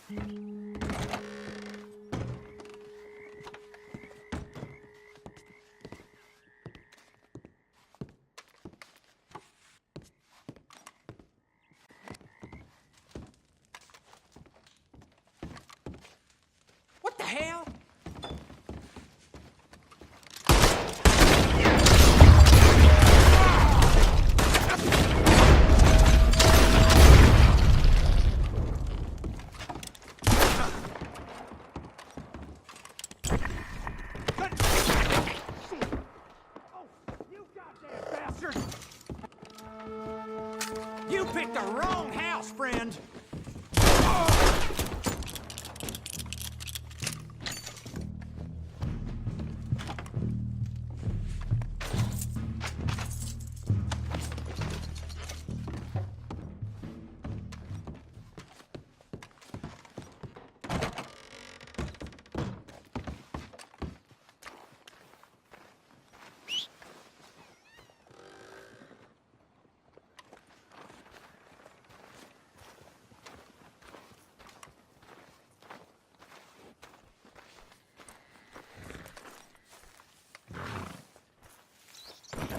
What the hell? You picked the wrong house, friend!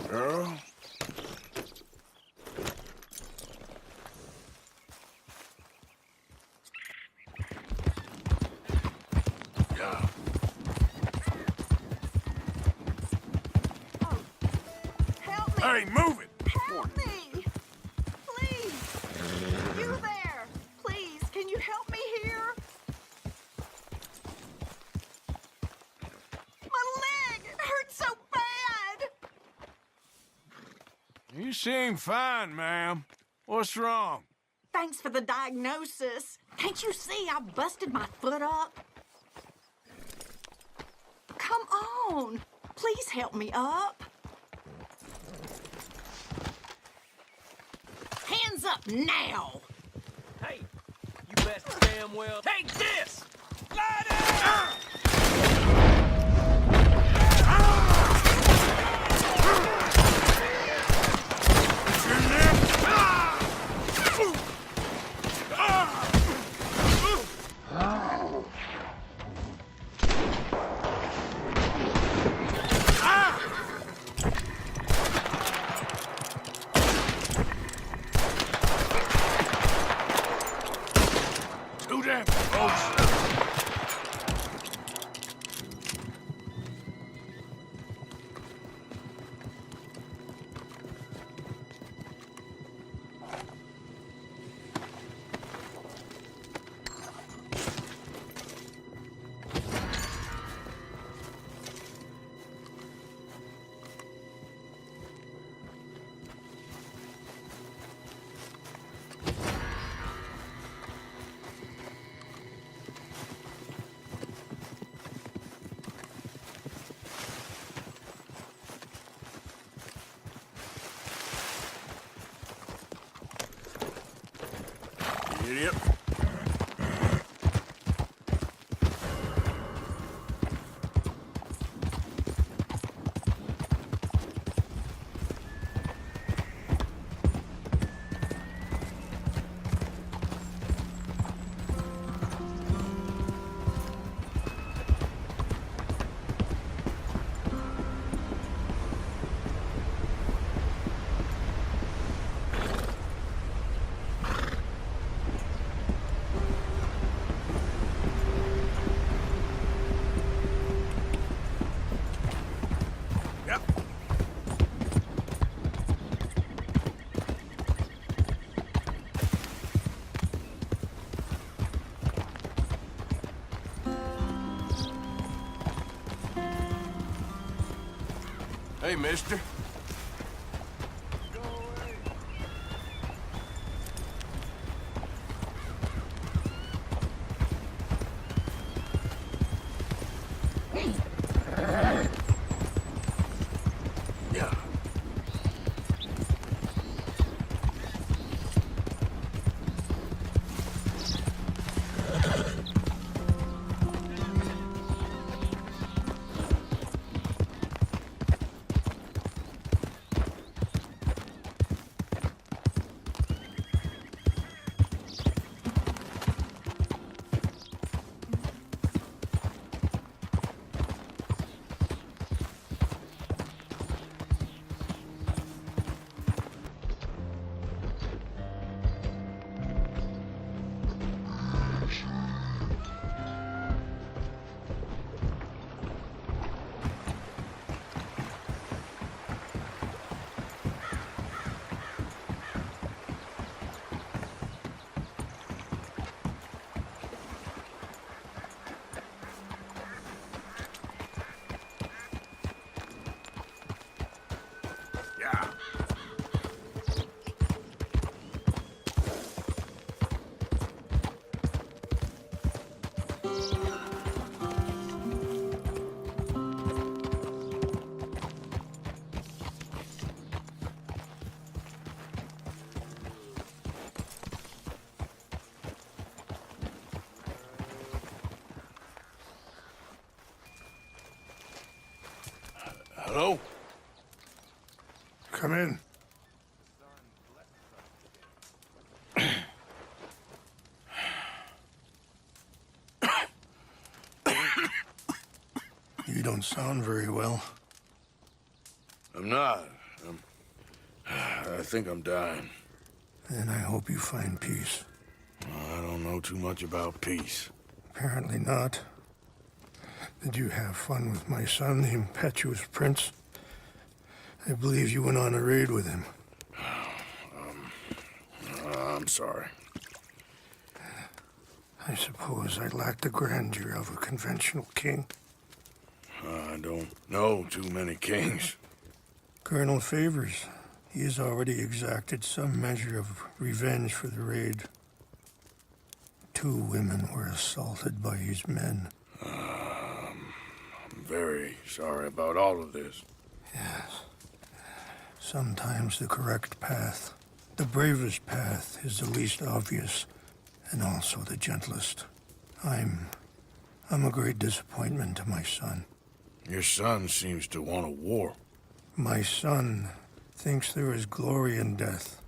Girl? Yeah. Help me! Hey, move it! Help me! Please! You there! Please, can you help me here? My leg! It hurts so bad! You seem fine, ma'am. What's wrong? Thanks for the diagnosis. Can't you see I busted my foot up? Come on! Please help me up. Hands up now! Hey, you best damn well take this! Lie down! Do that, folks. Idiot. Yep. Hey, mister. Yeah. Hello? Come in. You don't sound very well. I'm not. I think I'm dying. And I hope you find peace. I don't know too much about peace. Apparently not. Did you have fun with my son, the impetuous prince? I believe you went on a raid with him. I'm sorry. I suppose I lack the grandeur of a conventional king. I don't know too many kings. Colonel Favors, he has already exacted some measure of revenge for the raid. 2 women were assaulted by his men. I'm very sorry about all of this. Yes. Sometimes the correct path, the bravest path, is the least obvious and also the gentlest. I'm a great disappointment to my son. Your son seems to want a war. My son thinks there is glory in death.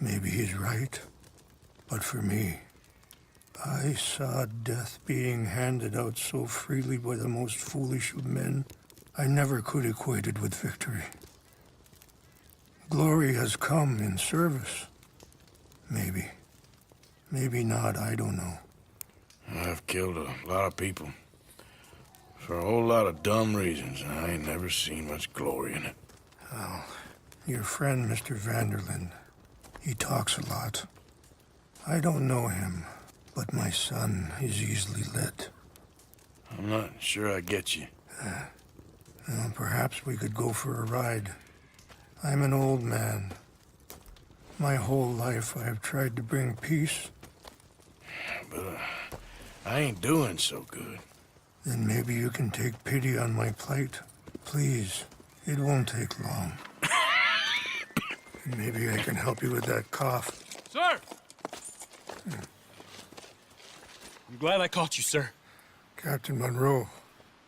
Maybe he's right, but for me, I saw death being handed out so freely by the most foolish of men, I never could equate it with victory. Glory has come in service. Maybe. Maybe not, I don't know. I've killed a lot of people. For a whole lot of dumb reasons, and I ain't never seen much glory in it. Well, your friend, Mr. Vanderlyn, he talks a lot. I don't know him, but my son is easily led. I'm not sure I get you. Well, perhaps we could go for a ride. I'm an old man. My whole life I have tried to bring peace. But I ain't doing so good. Then maybe you can take pity on my plight. Please, it won't take long. And maybe I can help you with that cough. Sir! I'm glad I caught you, sir. Captain Monroe,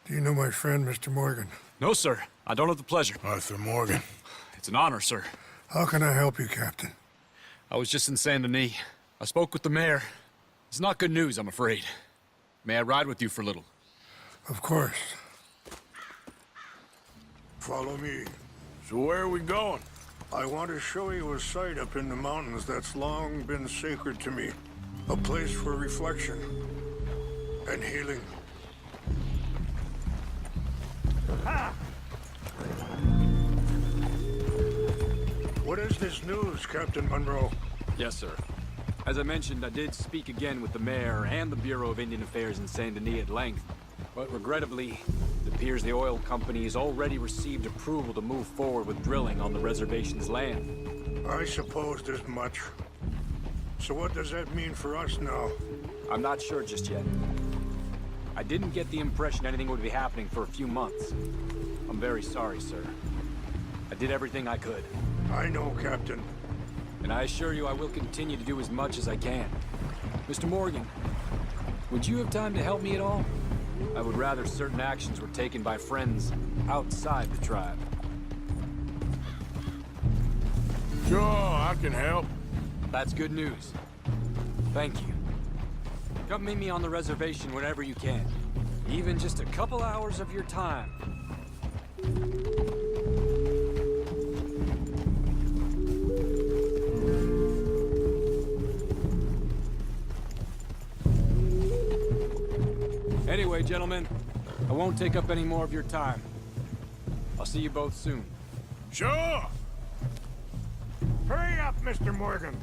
do you know my friend, Mr. Morgan? No, sir. I don't have the pleasure. Arthur Morgan. It's an honor, sir. How can I help you, Captain? I was just in Saint Denis. I spoke with the mayor. It's not good news, I'm afraid. May I ride with you for a little? Of course. Follow me. So where are we going? I want to show you a site up in the mountains that's long been sacred to me. A place for reflection and healing. What is this news, Captain Monroe? Yes, sir. As I mentioned, I did speak again with the mayor and the Bureau of Indian Affairs in Saint Denis at length. But regrettably, it appears the oil company has already received approval to move forward with drilling on the reservation's land. I supposed as much. So what does that mean for us now? I'm not sure just yet. I didn't get the impression anything would be happening for a few months. I'm very sorry, sir. I did everything I could. I know, Captain. And I assure you I will continue to do as much as I can. Mr. Morgan, would you have time to help me at all? I would rather certain actions were taken by friends outside the tribe. Sure, I can help. That's good news. Thank you. Come meet me on the reservation whenever you can. Even just a couple hours of your time. Anyway, gentlemen, I won't take up any more of your time. I'll see you both soon. Sure! Hurry up, Mr. Morgan.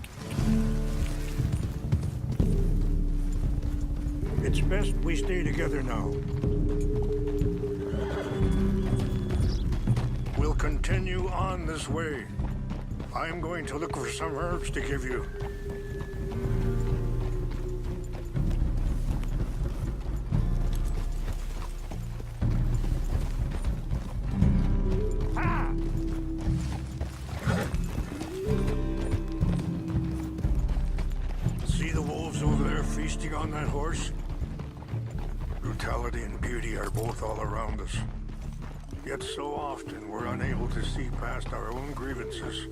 It's best we stay together now. We'll continue on this way. I'm going to look for some herbs to give you. See the wolves over there feasting on that horse? Brutality and beauty are both all around us. Yet so often we're unable to see past our own grievances.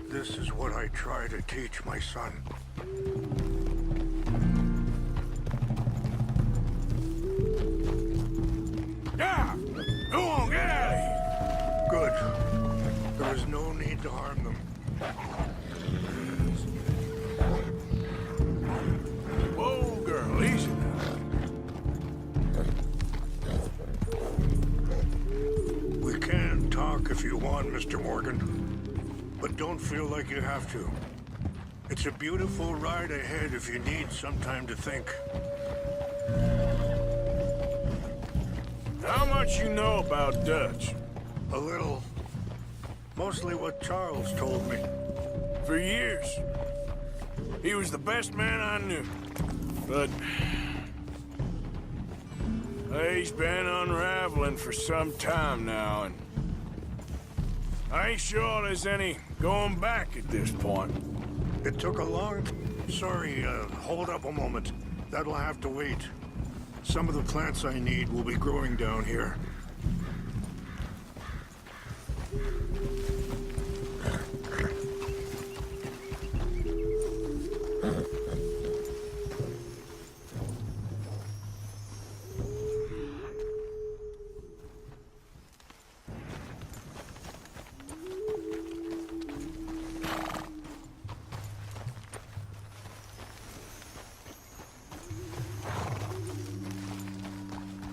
This is what I try to teach my son. Yeah! Go on, get out of here! Good. There is no need to harm them. Whoa, girl, easy now. We can talk if you want, Mr. Morgan. But don't feel like you have to. It's a beautiful ride ahead if you need some time to think. How much you know about Dutch? A little. Mostly what Charles told me. For years. He was the best man I knew. But... he's been unraveling for some time now, and... I ain't sure there's any going back at this point. It took a long... Sorry, hold up a moment. That'll have to wait. Some of the plants I need will be growing down here.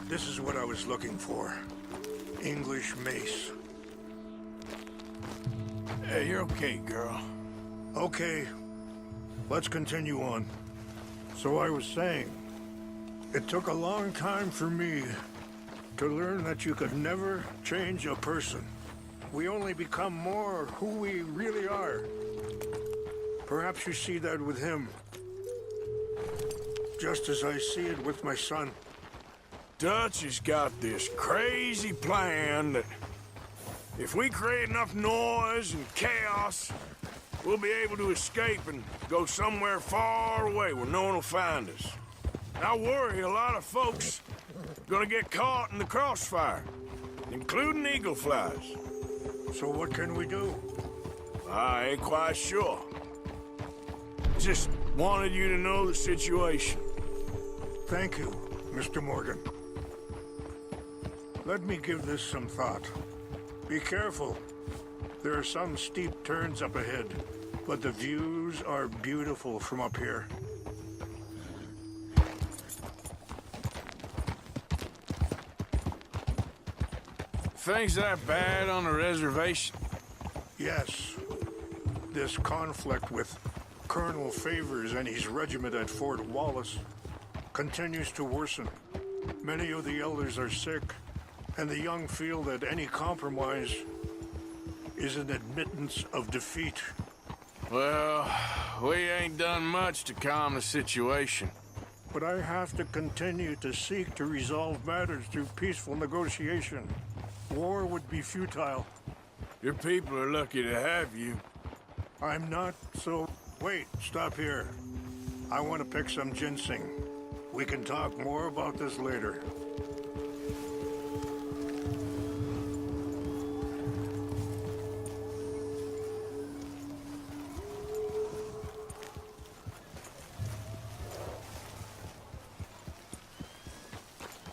This is what I was looking for. English mace. Hey, you're okay, girl. Okay, let's continue on. So I was saying, it took a long time for me to learn that you could never change a person. We only become more who we really are. Perhaps you see that with him, just as I see it with my son. Dutch has got this crazy plan that if we create enough noise and chaos, we'll be able to escape and go somewhere far away where no one will find us. I worry a lot of folks are gonna get caught in the crossfire, including eagle flies. So what can we do? I ain't quite sure. Just wanted you to know the situation. Thank you, Mr. Morgan. Let me give this some thought. Be careful. There are some steep turns up ahead, but the views are beautiful from up here. Things that bad on the reservation? Yes. This conflict with Colonel Favors and his regiment at Fort Wallace continues to worsen. Many of the elders are sick, and the young feel that any compromise is an admittance of defeat. Well, we ain't done much to calm the situation. But I have to continue to seek to resolve matters through peaceful negotiation. War would be futile. Your people are lucky to have you. I'm not so... Wait, stop here. I want to pick some ginseng. We can talk more about this later.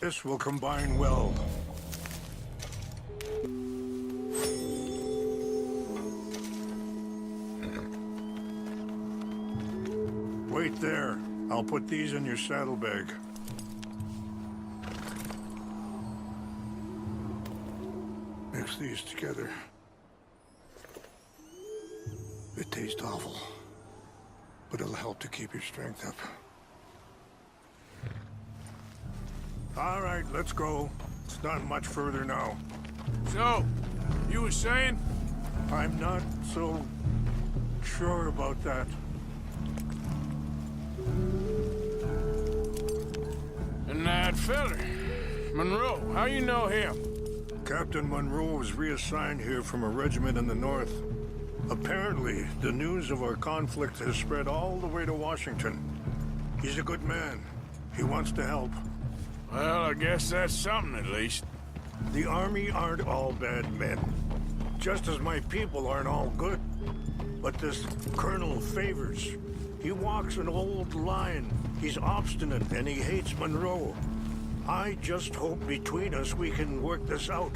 This will combine well. Wait there. I'll put these in your saddlebag. Mix these together. It tastes awful, but it'll help to keep your strength up. All right, let's go. It's not much further now. So, you were saying? I'm not so sure about that. And that feller, Monroe, how you know him? Captain Monroe was reassigned here from a regiment in the north. Apparently, the news of our conflict has spread all the way to Washington. He's a good man. He wants to help. Well, I guess that's something at least. The army aren't all bad men. Just as my people aren't all good. But this Colonel Favors, he walks an old line. He's obstinate and he hates Monroe. I just hope between us we can work this out.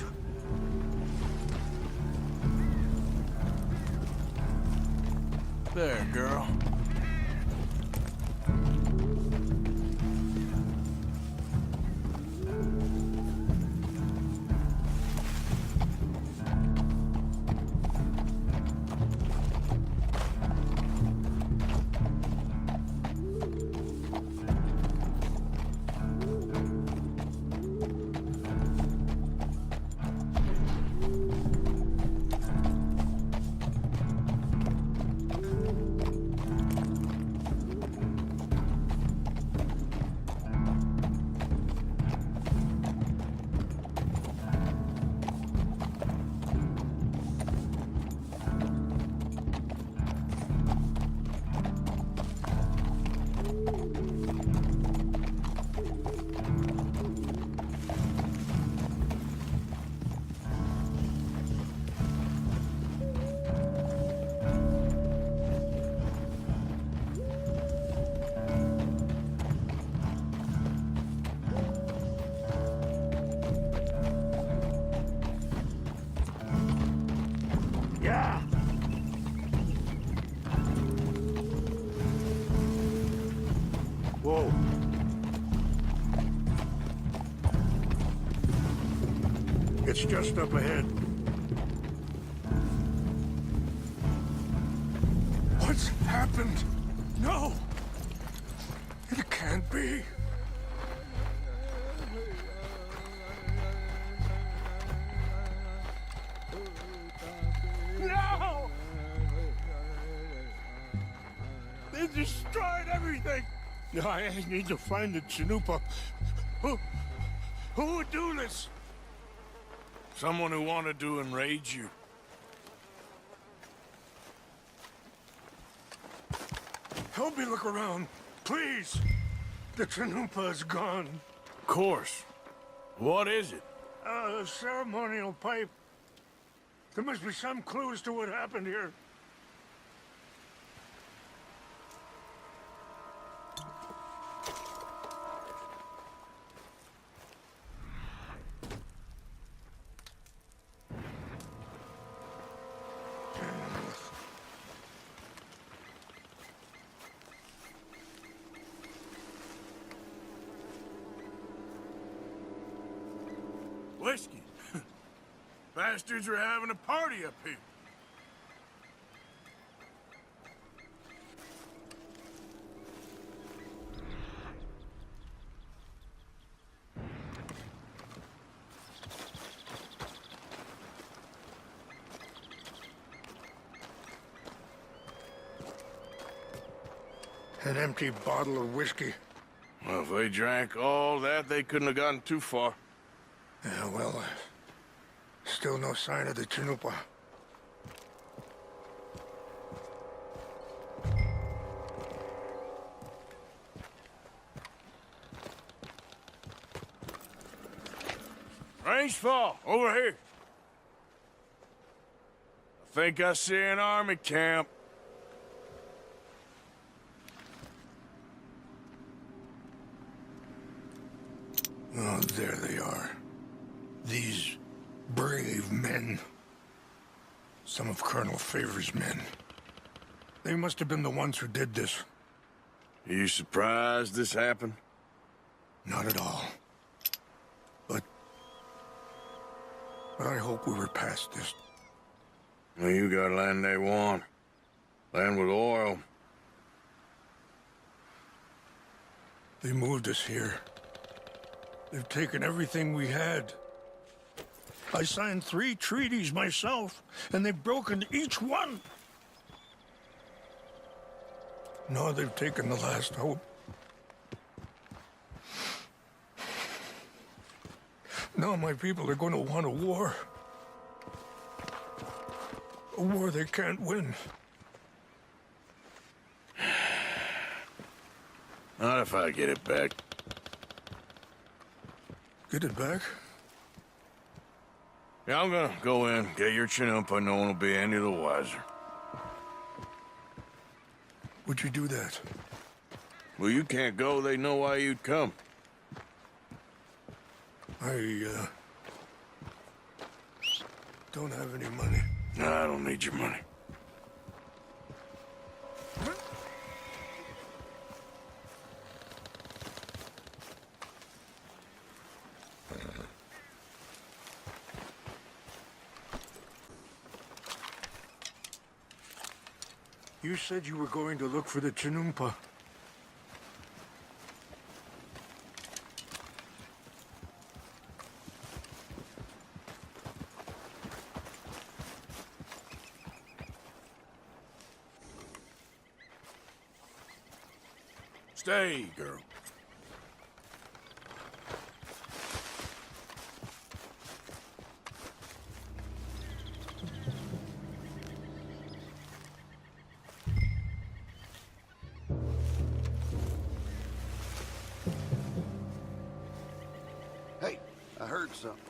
There, girl. Yeah! Whoa. It's just up ahead. What's happened? No! It can't be. No! They destroyed everything! I need to find the Chanupa. Who would do this? Someone who wanted to enrage you. Help me look around, please. The Chanupa is gone. Of course. What is it? A ceremonial pipe. There must be some clues to what happened here. Whiskey. Bastards are having a party up here. An empty bottle of whiskey. Well, if they drank all that, they couldn't have gotten too far. Yeah, well, still no sign of the Chanupa. Rangefall, over here. I think I see an army camp. Oh, there they are. These brave men. Some of Colonel Favors' men. They must have been the ones who did this. Are you surprised this happened? Not at all. But I hope we were past this. Well, you got land they want. Land with oil. They moved us here. They've taken everything we had. I signed 3 treaties myself, and they've broken each one. Now they've taken the last hope. Now my people are going to want a war. A war they can't win. Not if I get it back. Get it back? Yeah, I'm gonna go in, get your chinumpa, no one will be any the wiser. Would you do that? Well, you can't go, they know why you'd come. I don't have any money. No, I don't need your money. You said you were going to look for the Chinumpa. Stay, girl. Hey, I heard something.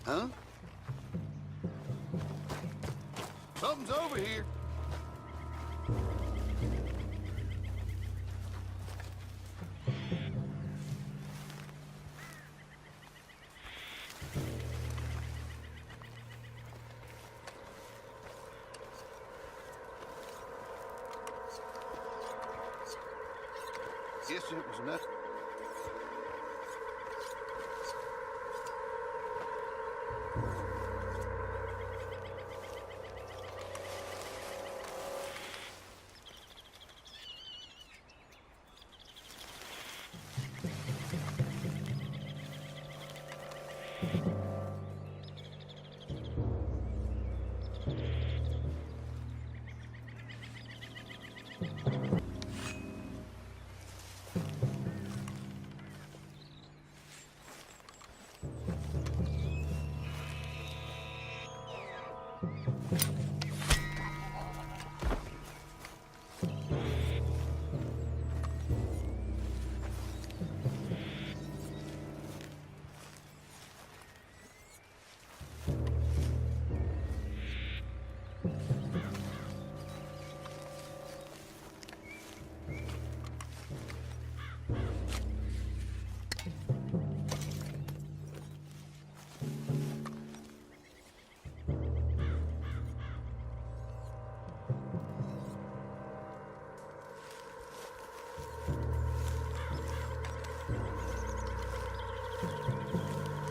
Huh? Something's over here. Guess it was nothing.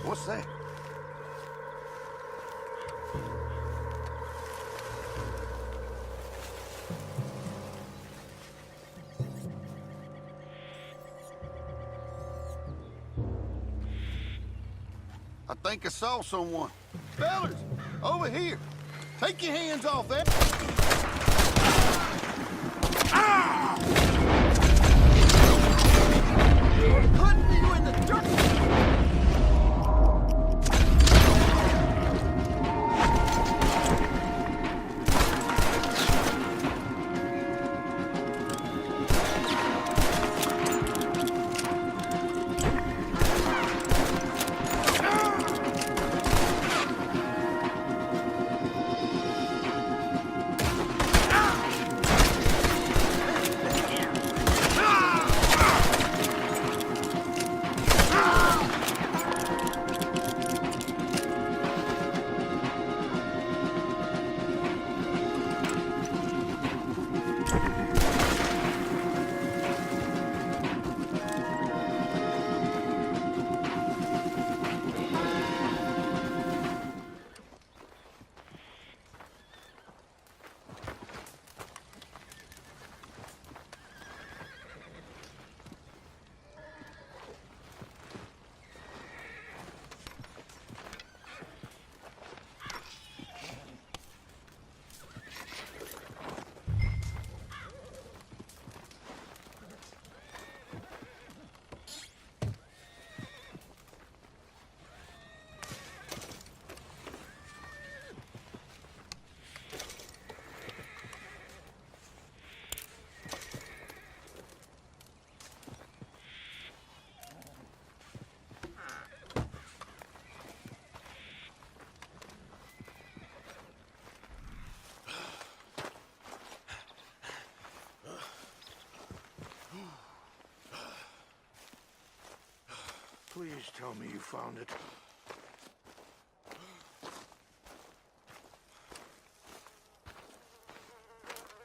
What's that? I think I saw someone. Fellas, over here. Take your hands off that. Putting you in the dirt. Please tell me you found it.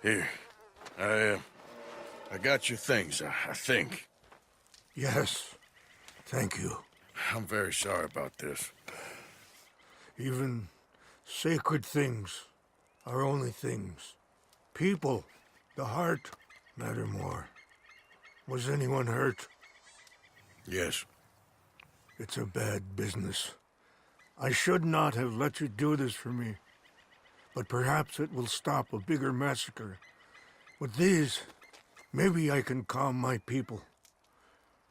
Here. I got your things, I think. Yes. Thank you. I'm very sorry about this. Even sacred things are only things. People, the heart, matter more. Was anyone hurt? Yes. It's a bad business. I should not have let you do this for me. But perhaps it will stop a bigger massacre. With these, maybe I can calm my people.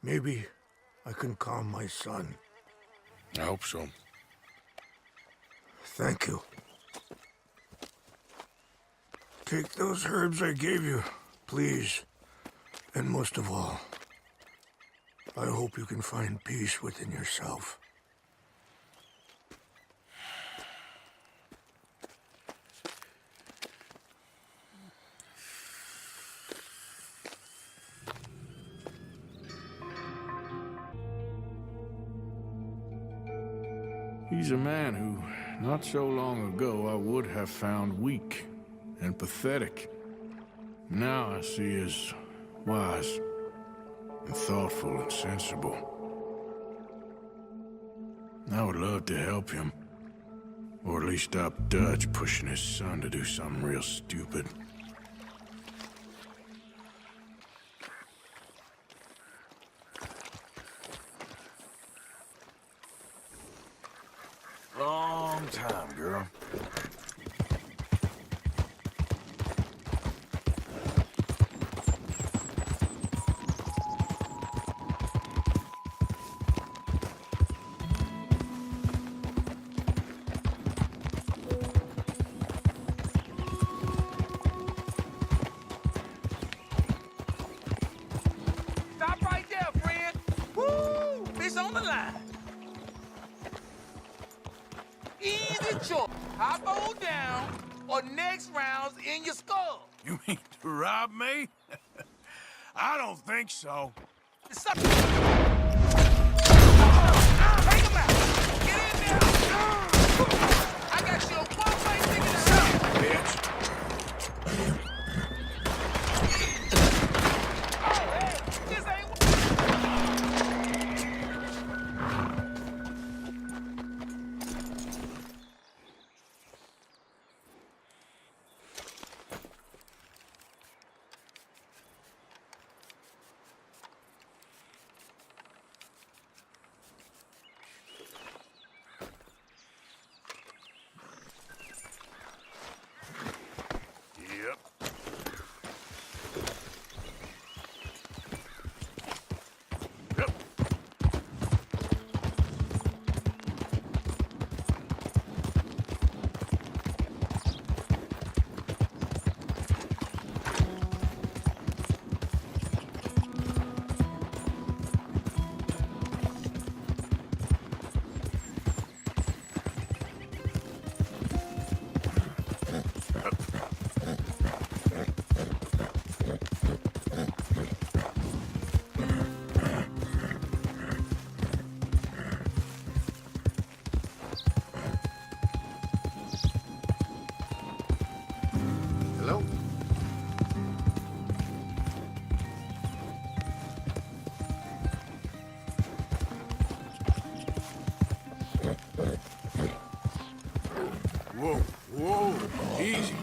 Maybe I can calm my son. I hope so. Thank you. Take those herbs I gave you, please. And most of all, I hope you can find peace within yourself. He's a man who, not so long ago, I would have found weak and pathetic. Now I see as wise and thoughtful and sensible. I would love to help him, or at least stop Dutch pushing his son to do something real stupid. Long time, girl. Stop right there, friend. Woo! Fish on the line. Easy choice. Hop on down, or next round's in your skull. You mean to rob me? I don't think so. Suck. Take him out. Get in there. I got you a one-way ticket to hell. Bitch. Oh, hey, this ain't. Yep. Yep. Hello? Whoa, whoa, easy.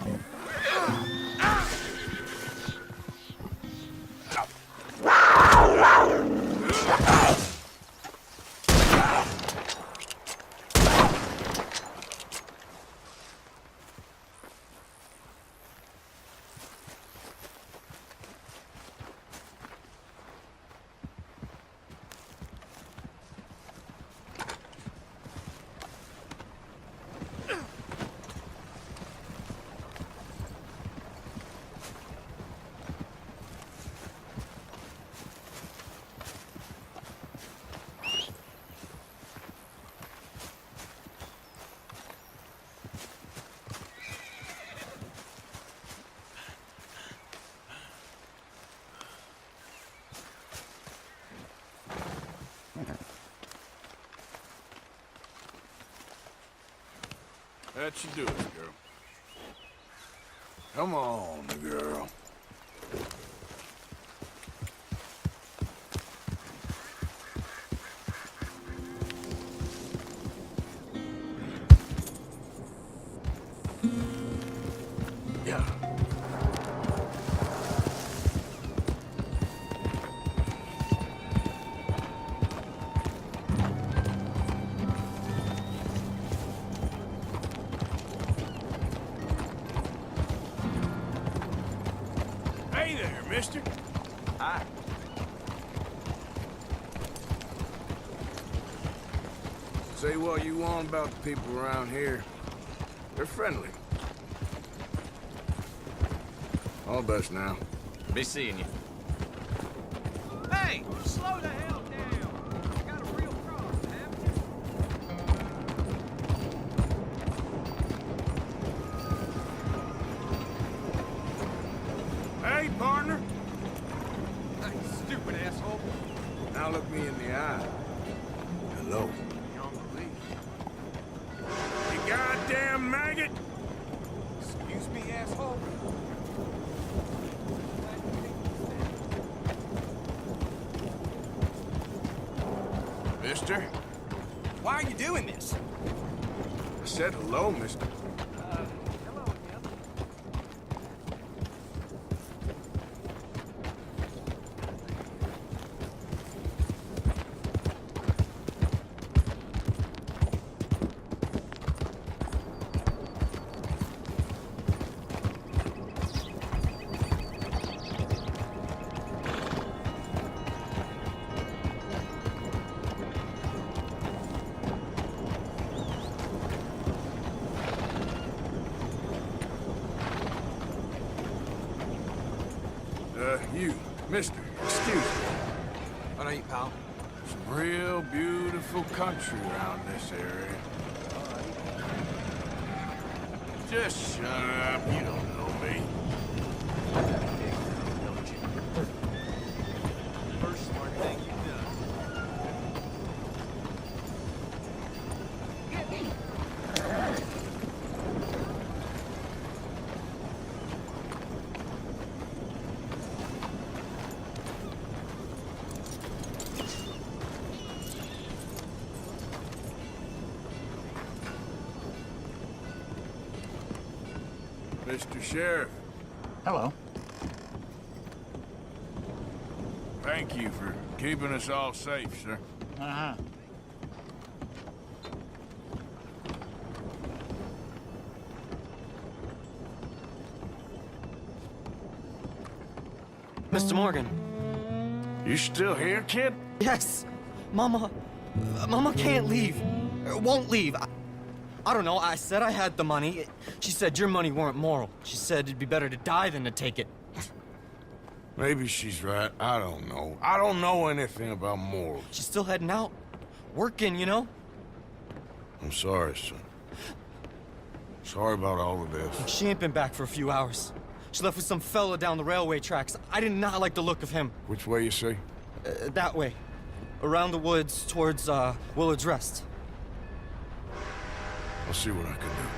That should do it, girl. Come on, girl. Yeah. Hey there, mister. Hi. Say what you want about the people around here. They're friendly. All the best now. Be seeing you. Hey, slow the hell down. I got a real problem, Hey, partner. Hey, stupid asshole. Now look me in the eye. Hello. You goddamn maggot! Excuse me, asshole. Mister? Why are you doing this? I said hello, mister. Hello again. You, mister, excuse me. What are you, pal? Some real beautiful country around this area. Just shut up, you don't know me. First smart thing you've done. Mr. Sheriff, Hello. thank you for keeping us all safe, sir. Uh-huh. Mr. Morgan. You still here, kid? Yes. Mama can't leave. Won't leave. I don't know. I said I had the money. She said your money weren't moral. She said it'd be better to die than to take it. Maybe she's right. I don't know. I don't know anything about morals. She's still heading out. Working, you know? I'm sorry, son. Sorry about all of this. She ain't been back for a few hours. She left with some fella down the railway tracks. I did not like the look of him. Which way you say? That way. Around the woods towards, Willard's Rest. I'll see what I can do.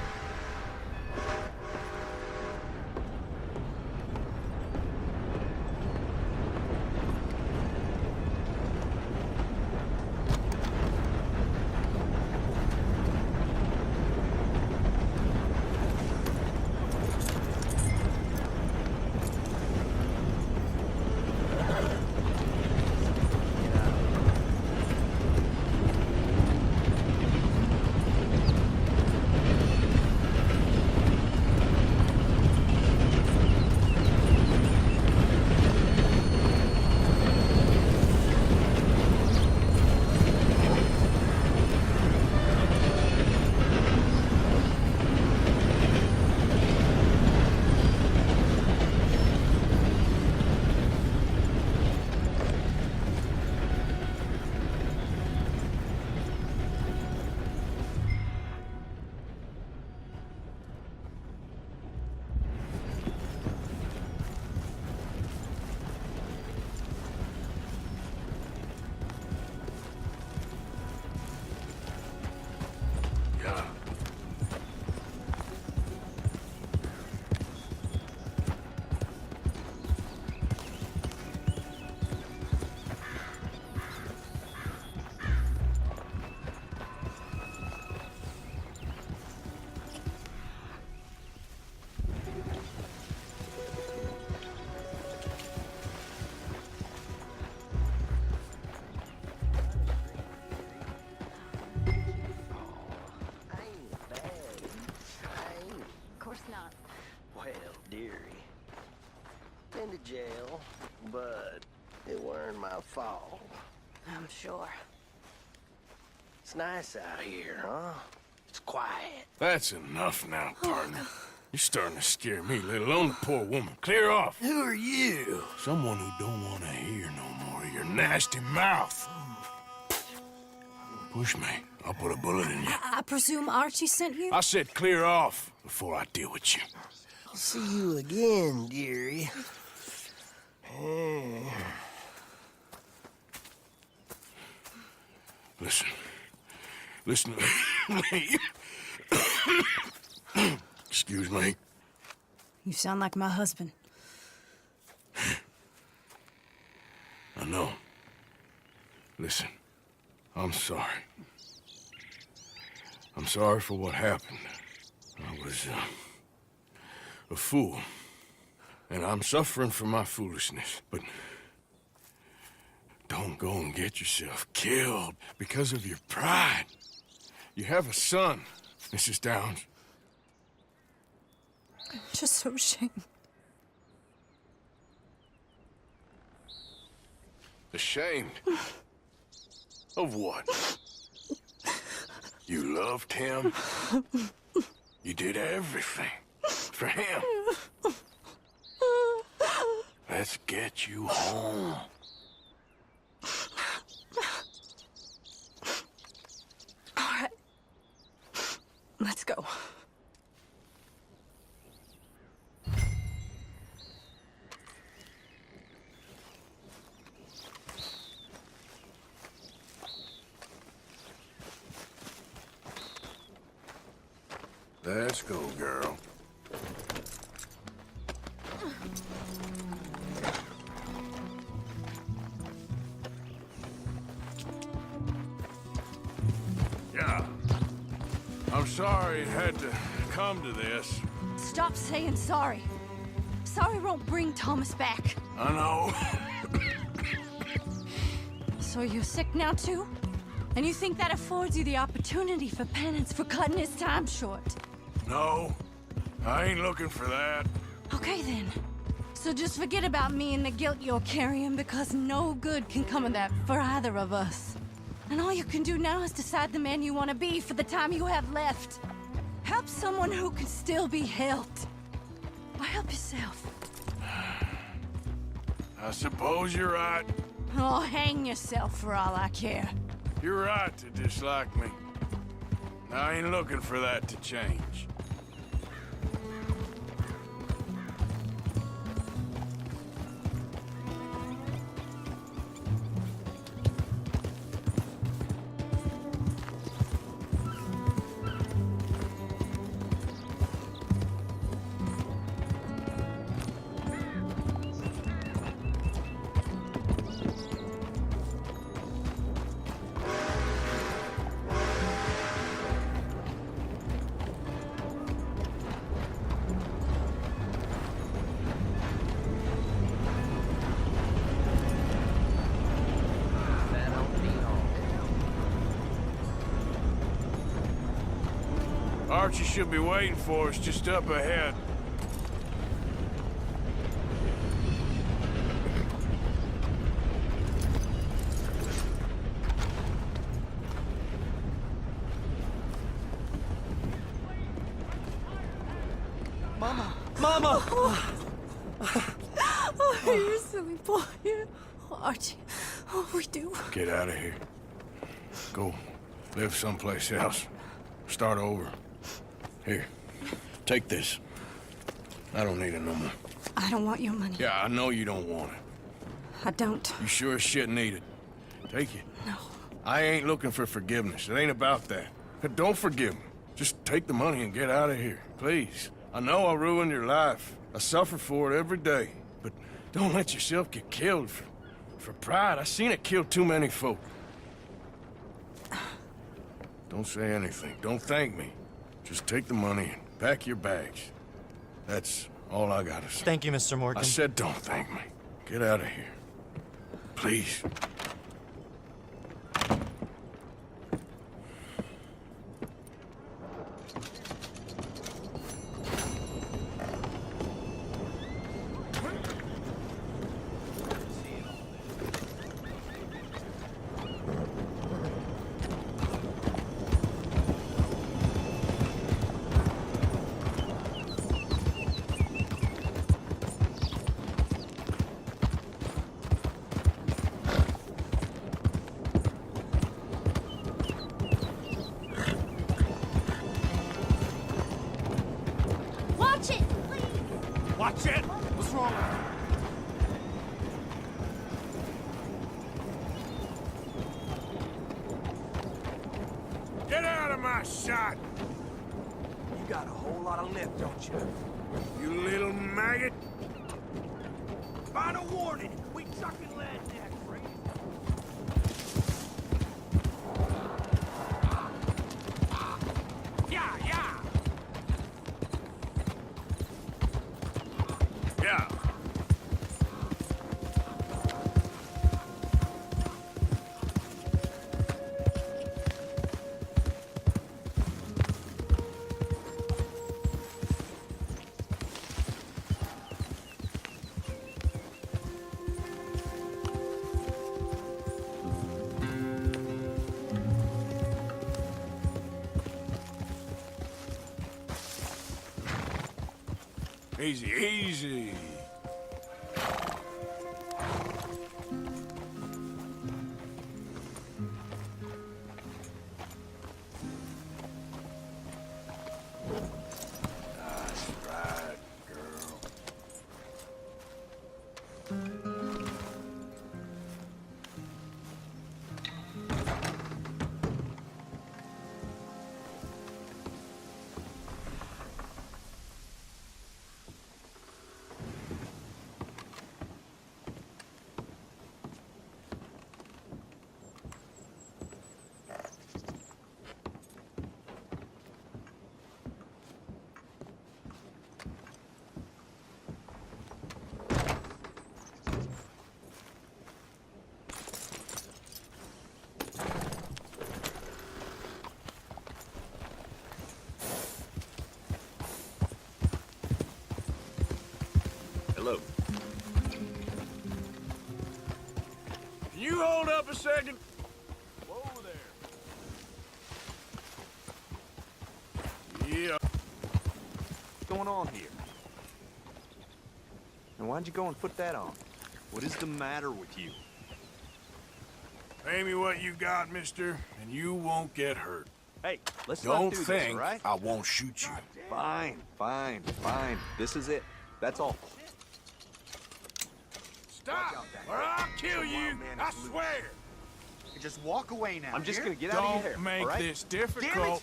Well, dearie. Been to jail, but it weren't my fault. I'm sure. It's nice out here, huh? It's quiet. That's enough now, partner. You're starting to scare me, let alone the poor woman. Clear off. Who are you? Someone who don't want to hear no more of your nasty mouth. Push me. I'll put a bullet in you. I presume Archie sent you? I said clear off before I deal with you. I'll see you again, dearie. Listen. Listen to me. Excuse me. You sound like my husband. I know. Listen, I'm sorry. I'm sorry for what happened. I was, a fool. And I'm suffering for my foolishness, but don't go and get yourself killed because of your pride. You have a son, Mrs. Downs. I'm just so ashamed. Ashamed? Of what? You loved him? You did everything for him. Let's get you home. All right. Let's go. Let's go, girl. Yeah. I'm sorry it had to come to this. Stop saying sorry. Sorry won't bring Thomas back. I know. So you're sick now too? And you think that affords you the opportunity for penance for cutting his time short? No, I ain't looking for that. Okay then. So just forget about me and the guilt you're carrying, because no good can come of that for either of us. And all you can do now is decide the man you want to be for the time you have left. Help someone who can still be helped. Or help yourself. I suppose you're right. Oh, hang yourself for all I care. You're right to dislike me. I ain't looking for that to change. Archie should be waiting for us just up ahead. Mama! Mama! Oh, you silly boy. Oh, Archie, oh, we do. Get out of here. Go live someplace else. Start over. Here, take this. I don't need it no more. I don't want your money. Yeah, I know you don't want it. I don't. You sure as shit need it. Take it. No. I ain't looking for forgiveness. It ain't about that. But don't forgive me. Just take the money and get out of here, please. I know I ruined your life. I suffer for it every day. But don't let yourself get killed for pride. I seen it kill too many folk. Don't say anything. Don't thank me. Just take the money and pack your bags. That's all I gotta say. Thank you, Mr. Morgan. I said don't thank me. Get out of here. Please. Watch it! What's wrong? Get out of my shot, You got a whole lot of lip, don't you? you little maggot! Final warning. We chucking lead next, right? Yeah, yeah. Yeah. Easy, easy. That's right, girl. Hello. Can you hold up a second? Whoa there. Yeah. What's going on here? And why'd you go and put that on? What is the matter with you? Pay me what you got, mister, and you won't get hurt. Hey, let's not Don't do this, think all right? I won't shoot you. Fine, fine, fine. This is it. That's all. Stop, or I'll kill you, I swear. Just walk away now. I'm just gonna get out of your hair, Don't make all right? this difficult.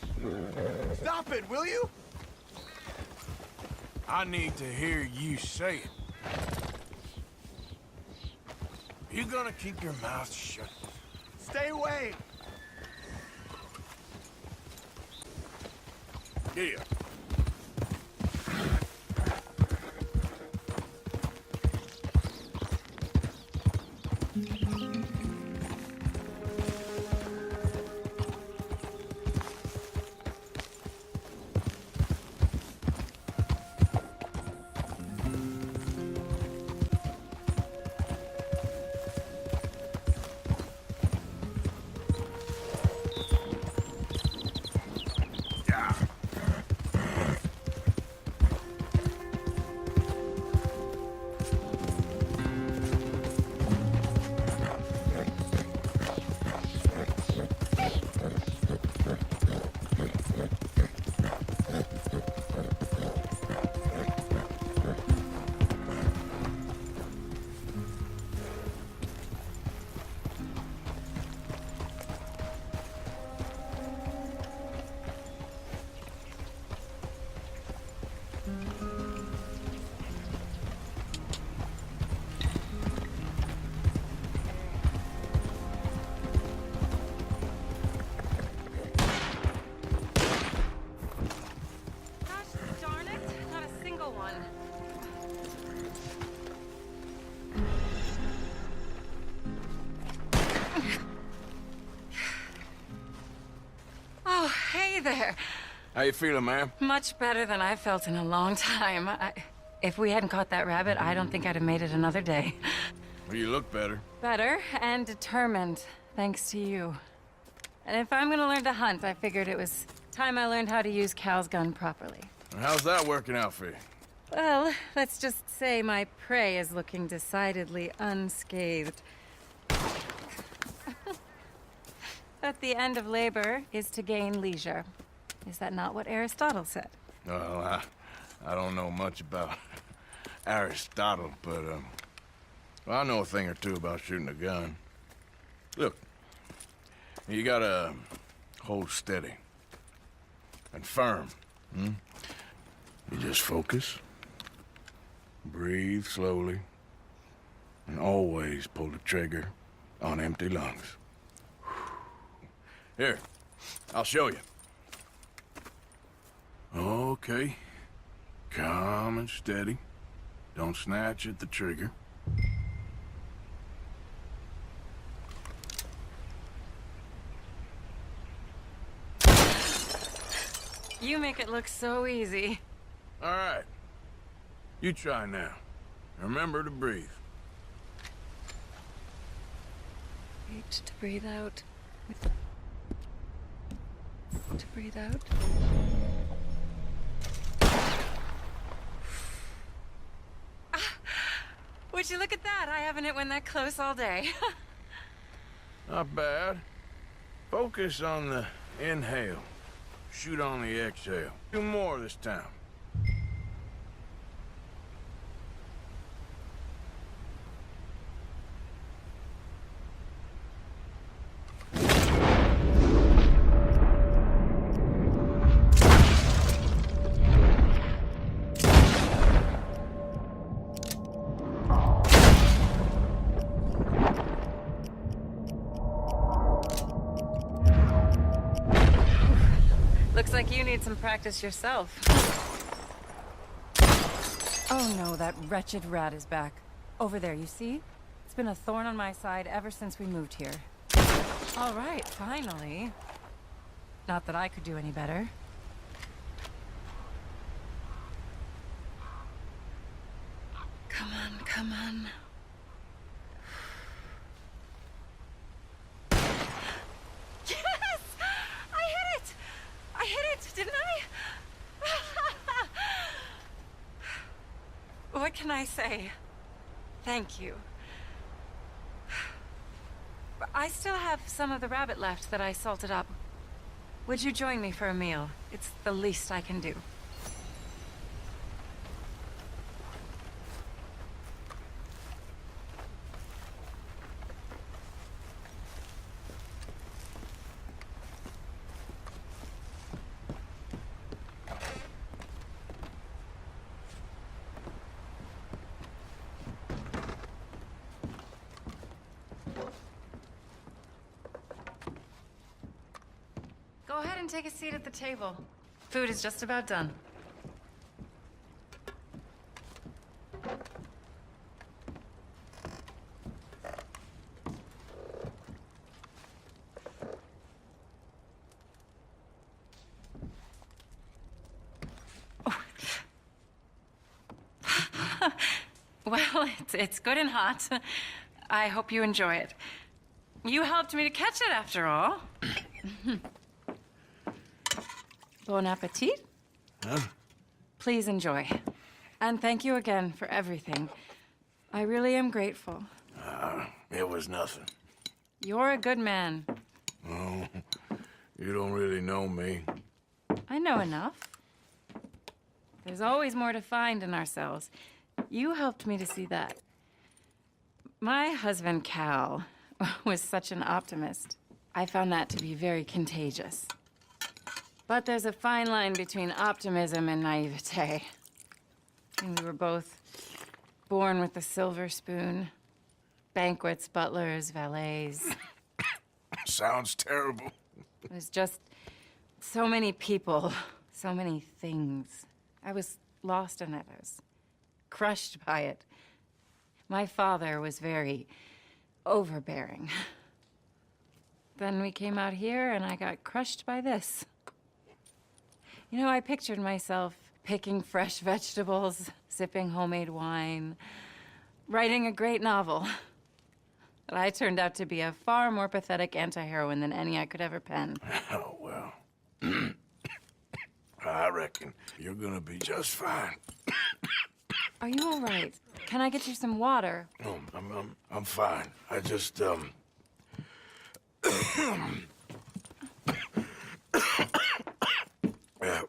Stop it, will you? I need to hear you say it. You gonna keep your mouth shut? Stay away. Yeah. There. How you feeling, ma'am? Much better than I felt in a long time. If we hadn't caught that rabbit, I don't think I'd have made it another day. Well, you look better. Better and determined, thanks to you. And if I'm gonna learn to hunt, I figured it was time I learned how to use Cal's gun properly. How's that working out for you? Well, let's just say my prey is looking decidedly unscathed. At the end of labor is to gain leisure. Is that not what Aristotle said? Well, I don't know much about Aristotle, but, well, I know a thing or two about shooting a gun. Look, you gotta hold steady and firm, You just focus, breathe slowly, and always pull the trigger on empty lungs. Here, I'll show you. Okay. Calm and steady. Don't snatch at the trigger. You make it look so easy. All right. You try now. Remember to breathe. Wait to breathe out. To breathe out. Would you look at that? I haven't hit one that close all day. Not bad. Focus on the inhale. Shoot on the exhale. 2 more this time. Looks like you need some practice yourself. Oh no, that wretched rat is back. Over there, you see? It's been a thorn on my side ever since we moved here. All right, finally. Not that I could do any better. Come on, come on. Didn't I? What can I say? Thank you. I still have some of the rabbit left that I salted up. Would you join me for a meal? It's the least I can do. Go ahead and take a seat at the table. Food is just about done. Oh. Well, it's good and hot. I hope you enjoy it. You helped me to catch it, after all. Bon appetit. Huh? Please enjoy. And thank you again for everything. I really am grateful. It was nothing. You're a good man. Oh, you don't really know me. I know enough. There's always more to find in ourselves. You helped me to see that. My husband, Cal, was such an optimist. I found that to be very contagious. But there's a fine line between optimism and naivete. And we were both born with a silver spoon. Banquets, butlers, valets. Sounds terrible. It was just so many people, so many things. I was lost in it. I was crushed by it. My father was very overbearing. Then we came out here and I got crushed by this. You know, I pictured myself picking fresh vegetables, sipping homemade wine, writing a great novel. But I turned out to be a far more pathetic anti-heroine than any I could ever pen. Oh, well. I reckon you're gonna be just fine. Are you all right? Can I get you some water? No, I'm fine. I just,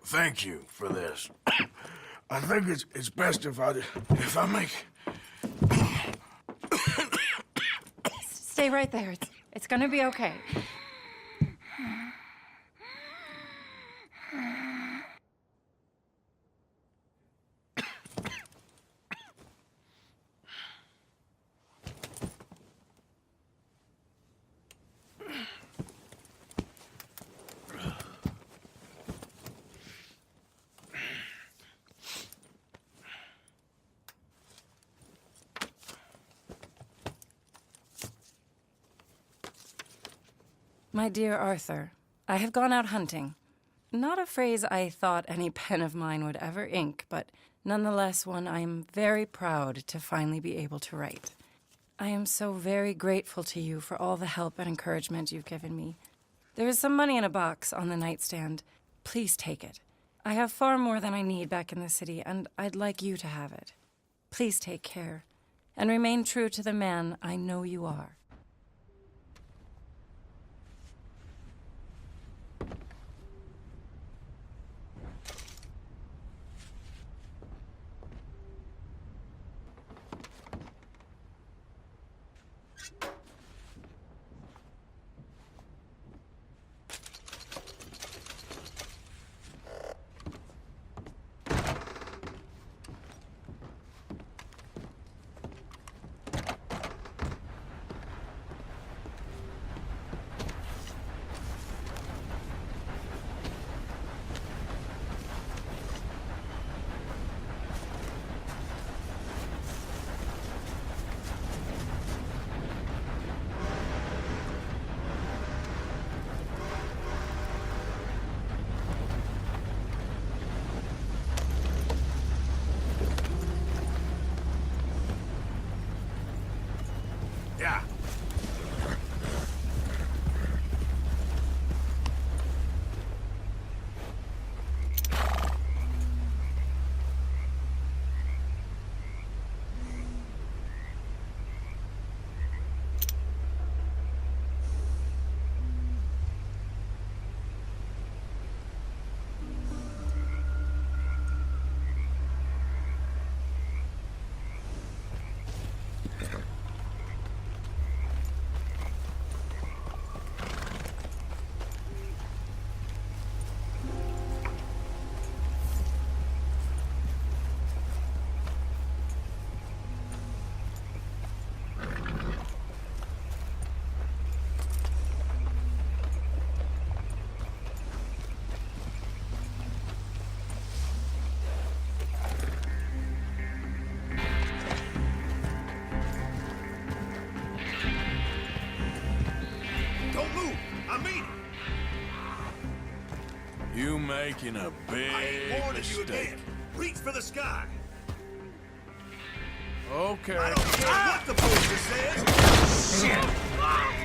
Thank you for this. I think it's best if I make... Stay right there. It's gonna be okay. My dear Arthur, I have gone out hunting. Not a phrase I thought any pen of mine would ever ink, but nonetheless one I am very proud to finally be able to write. I am so very grateful to you for all the help and encouragement you've given me. There is some money in a box on the nightstand. Please take it. I have far more than I need back in the city, and I'd like you to have it. Please take care, and remain true to the man I know you are. Yeah. Don't move! I mean it! You making a big I ain't warning you mistake. again. Reach for the sky. Okay. I don't care what the poster says. Shit!